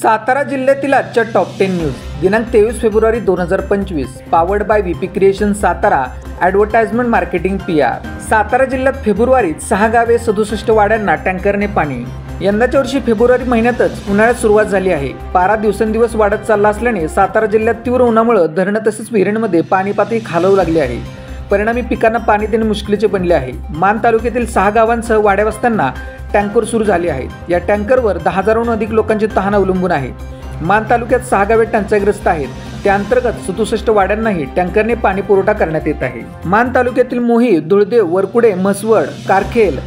सातारा जिल्ह्यातील आजच्या top 10 news दिनांक 23 February 2025 powered by VP creation Satara advertisement marketing PR। Satara जिल्ह्यात फेब्रुवारीत 6 गावे 67 वाड्यांना टँकरने पाणी। यंदाच्या वर्षी फेब्रुवारी महिन्यातच उन्हाळ्यात सुरुवात झाली आहे। पारा दिवसेंदिवस वाढत चालला असल्याने सातारा जिल्ह्यात तीव्र उन्हामुळे धरणं तसेच विहिरींमध्ये पाणी पातळी खालवू लागली आहे। परिणामी पिकांना पाणी देणे मुश्किलीचे बनले आहे। मान तालुक्यातील 6 गावांसह वाड्या वस्त्यांना टँकर सुरू झाले आहेत। या टँकरवर 10,000हून अधिक लोकांची तहान अवलंबून आहे। मान तालुक्यात 6 गावे टंचाईग्रस्त आहेत। त्याअंतर्गत 67 वाड्यांनाही टँकरने पाणी पुरवठा करण्यात येत आहे। मान तालुक्यातील मोही, धुळदेव, वरकुडे, म्हसवड, कारखेल,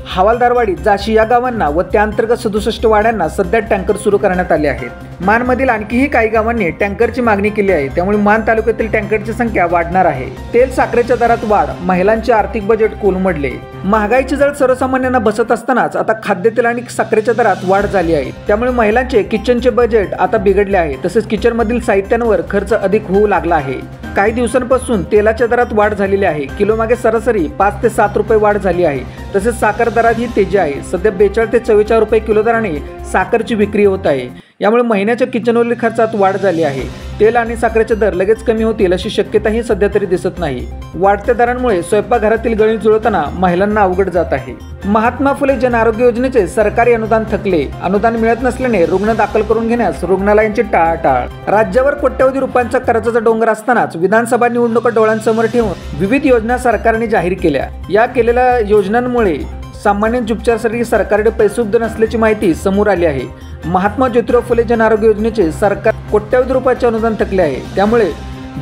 हवालदारवाडी, जाशी या गावांना व त्याअंतर्गत 67 वाड्यांना सध्या टँकर सुरू करण्यात आले आहेत। मानमधील आणखीही काही गावांनी टँकरची मागणी केली आहे, त्यामुळे मान तालुक्यातील टँकरची संख्या वाढणार आहे। तेल साखरेच्या दरात वाढ, महिलांचे आर्थिक बजेट कोलमडले। महागाईची झळ सर्वसामान्यांना बसत असतानाच आता खाद्यतेल आणि साखरेच्या दरात वाढ झाली आहे। त्यामुळे महिलांचे किचनचे बजेट आता बिघडले आहे। तसेच किचनमधील साहित्यांवर खर्च अधिक होऊ लागला आहे। काही दिवसांपासून तेलाच्या दरात वाढ झालेली आहे। किलोमागे सरासरी 5 ते 7 रुपये वाढ झाली आहे। तसेच साखर दरात ही तेजी आहे। सध्या 42 ते 44 रुपये किलो दराने साखरची विक्री होत आहे। यामुळे महिन्याच्या किचनवरील खर्चात वाढ झाली आहे। तेल आणि साखरेचे दर लगेच कमी होतील अशी शक्यताही सध्या तरी दिसत नाही। वाढत्या दरांमुळे स्वयंपाकघरातील गणित जुळताना महिलांना अवघड जात आहे। महात्मा फुले जन आरोग्य योजनेचे सरकारी अनुदान थकले। अनुदान मिळत नसल्याने रुग्ण दाखल करून घेण्यास रुग्णालयांची टाळाटाळ। राज्यावर कोट्यवधी रुपयांचा कर्जाचा डोंगर असतानाच विधानसभा निवडणुका डोळ्यांसमोर ठेवून विविध योजना सरकारने जाहीर केल्या। या केलेल्या योजनांमुळे सामान्य उपचारासाठी सरकारकडे पैसे उपलब्ध नसल्याची माहिती समोर आली आहे। महात्मा ज्योतिराव फुले जन आरोग्य योजनेचे सरकार कोट्यवधी रुपयाचे अनुदान थकले आहे। त्यामुळे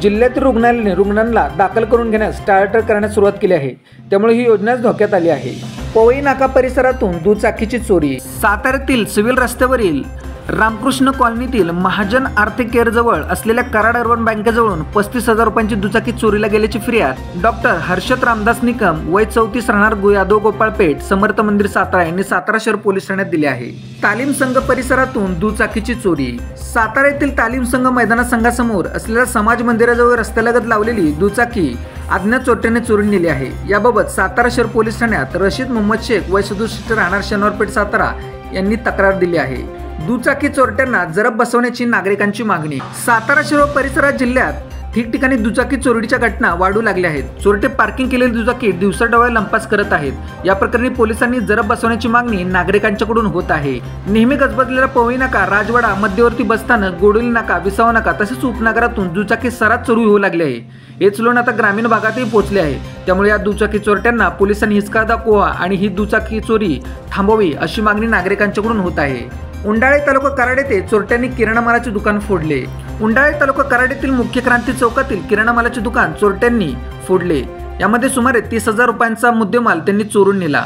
जिल्ह्यातील रुग्णालयाने रुग्णांना दाखल करून घेण्यास टाळाटाळ करण्यास सुरुवात केली आहे। त्यामुळे ही योजनाच धोक्यात आली आहे। पवई नाका परिसरातून दुचाकीची चोरी। साताऱ्यातील सिव्हिल रस्त्यावरील रामकृष्ण कॉलनीतील महाजन आर्थिक केअर जवळ असलेल्या कराड अर्बन बँकेजवळून 35,000 रुपयांची दुचाकी चोरीला गेल्याची फिर्याद डॉक्टर हर्षद रामदास निकम वय 34 राहणार यादव गोपाळपेठ समर्थ मंदिर सातारा यांनी सातारा शहर पोलीस ठाण्यात दिली आहे। तालीम संघ परिसरातून दुचाकीची चोरी। सातारा येथील तालीम संघ मैदाना संघासमोर असलेल्या समाज मंदिराजवळ रस्त्यालगत लावलेली दुचाकी अज्ञात चोरट्याने चोरून नेली आहे। याबाबत सातारा शहर पोलीस ठाण्यात रशीद मोहम्मद शेख वय 67 राहणार शनिवारपेठ सातारा यांनी तक्रार दिली आहे। दुचाकी चोरट्यांना जरब बसवण्याची नागरिकांची मागणी। सातारा शहर परिसरात जिल्ह्यात ठिकठिकाणी दुचाकी चोरीच्या घटना वाढू लागल्या आहेत। चोरटे पार्किंग केलेली दुचाकी दिवसाढवळ्या लंपास करत आहेत। या प्रकरणी पोलिसांनी जरब बसवण्याची मागणी नागरिकांच्याकडून होत आहे। नेहमी गजबजलेला पवई नाका, राजवाडा, मध्यवर्ती बसस्थानक, गोडोली नाका, विसावा नाका तसेच उपनगरातून दुचाकी सरास चोरी होऊ लागली आहे। हेच लोण आता ग्रामीण भागातही पोहोचले आहे। त्यामुळे या दुचाकी चोरट्यांना पोलिसांनी हिसका दाखवा आणि ही दुचाकी चोरी थांबवावी अशी मागणी नागरिकांच्याकडून होत आहे। उंडाळे तालुका कराड येथे चोरट्यांनी किराणा मालाचे दुकान फोडले। उंडाळे तालुका कराड येथील मुख्य क्रांती चौकातील किराणा मालाचे दुकान चोरट्यांनी फोडले। यामध्ये सुमारे 30,000 रुपयांचा मुद्देमाल त्यांनी चोरून नेला।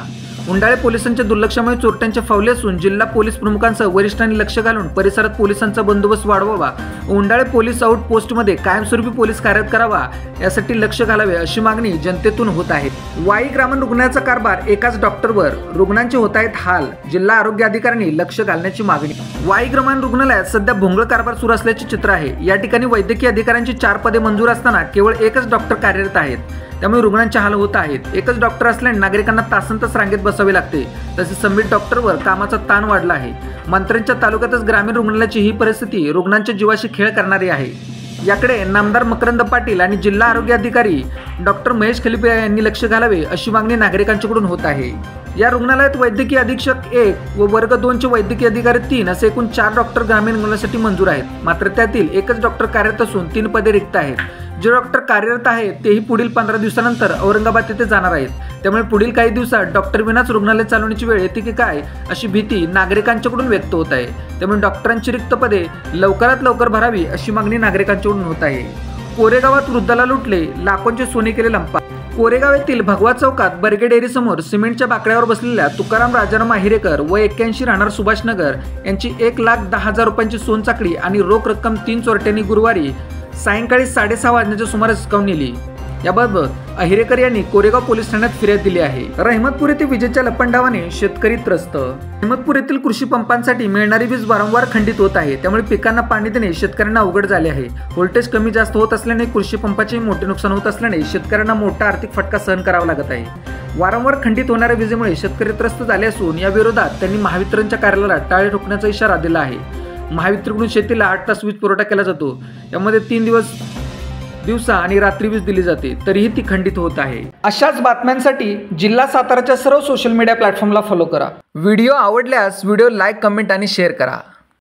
उंडाळे पोलिसांच्या दुर्लक्षामुळे चोरट्यांचे फावले असून जिल्हा पोलीस प्रमुखांसह वरिष्ठांनी लक्ष घालून परिसरात पोलिसांचा बंदोबस्त वाढवावा। उंडाळे पोलीस आउट पोस्टमध्ये कायमस्वरूपी पोलीस कार्यरत करावा यासाठी लक्ष घालावे अशी मागणी जनतेतून होत आहे। वाई ग्रामीण रुग्णालयाचा कारभार एकाच डॉक्टरवर, रुग्णांचे होत आहेत हाल। जिल्हा आरोग्य अधिकाऱ्यांनी लक्ष घालण्याची मागणी। वाई ग्रामीण रुग्णालयात सध्या भोंगळ कारभार सुरू असल्याचे चित्र आहे। या ठिकाणी वैद्यकीय अधिकाऱ्यांची 4 पदे मंजूर असताना केवळ एकच डॉक्टर कार्यरत आहेत। त्यामुळे रुग्णांचे हाल होत आहेत। एकच डॉक्टर असल्याने नागरिकांना तासनतास रांगेत बसावे लागते। तसेच संबंधित डॉक्टरवर कामाचा ताण वाढला आहे। मंत्र्यांच्या तालुक्यातच ग्रामीण रुग्णालयाची ही परिस्थिती रुग्णांच्या जीवाशी खेळ करणारी आहे। याकडे नामदार मकरंद पाटील आणि जिल्हा आरोग्य अधिकारी डॉक्टर महेश खलिपे यांनी लक्ष घालावे अशी मागणी नागरिकांच्याकडून होत आहे। या रुग्णालयात वैद्यकीय अधीक्षक 1 व वर्ग 2 चे वैद्यकीय अधिकारी 3 असे एकूण 4 डॉक्टर ग्रामीण रुग्णालयासाठी मंजूर आहेत। मात्र त्यातील एकच डॉक्टर कार्यरत असून 3 पदे रिक्त आहेत। जे डॉक्टर कार्यरत आहेत तेही पुढील 15 दिवसानंतर औरंगाबाद येथे जाणार आहेत। त्यामुळे पुढील काही दिवसात डॉक्टर विनाच रुग्णालय चालवण्याची वेळ येते की काय अशी भीती नागरिकांच्याकडून व्यक्त होत आहे। त्यामुळे डॉक्टरांची रिक्त पदे लवकरात लवकर भरावी अशी मागणी नागरिकांच्याकडून होत आहे। कोरेगावात वृद्धाला लुटले, लाखोंचे सोने केले लंपास। कोरेगाव येथील भगवा चौकात बर्गे डेअरी समोर सिमेंटच्या बाकड्यावर बसलेल्या तुकाराम राजाराम हिरेकर व 81 राहणार सुभाषनगर यांची 1,10,000 रुपयांची सोनचाकडी आणि रोख रक्कम 3 चोरट्यांनी गुरुवारी सायंकाळी 6:30 वाजण्याच्या सुमारास हिसकावून नेली। याबाबत अहिरेकर यांनी कोरेगाव पोलीस ठाण्यात फिर्याद दिली आहे। रहमतपूर येथे विजेच्या लपंडावाने शेतकरी त्रस्त। रहमतपूर येथील कृषी पंपांसाठी मिळणारी वीज वारंवार खंडित होत आहे। त्यामुळे पिकांना पाणी देणे शेतकऱ्यांना अवघड झाले आहे। व्होल्टेज कमी जास्त होत असल्याने कृषी पंपाचे मोठे नुकसान होत असल्याने शेतकऱ्यांना मोठा आर्थिक फटका सहन करावा लागत आहे। वारंवार खंडित होणाऱ्या विजेमुळे शेतकरी त्रस्त झाले असून या विरोधात त्यांनी महावितरणच्या कार्यालयाला टाळे ठोकण्याचा इशारा दिला आहे। महावितरणकडून शेतीला 8 तास वीज पुरवठा केला जातो, यामध्ये 3 दिवसा आणि रात्री वीज दिली जाते, तरीही ती खंडित होत आहे। अशाच बातम्यांसाठी जिल्हा साताराच्या सर्व सोशल मीडिया प्लॅटफॉर्मला फॉलो करा। व्हिडिओ आवडल्यास व्हिडिओ लाईक, कमेंट आणि शेअर करा।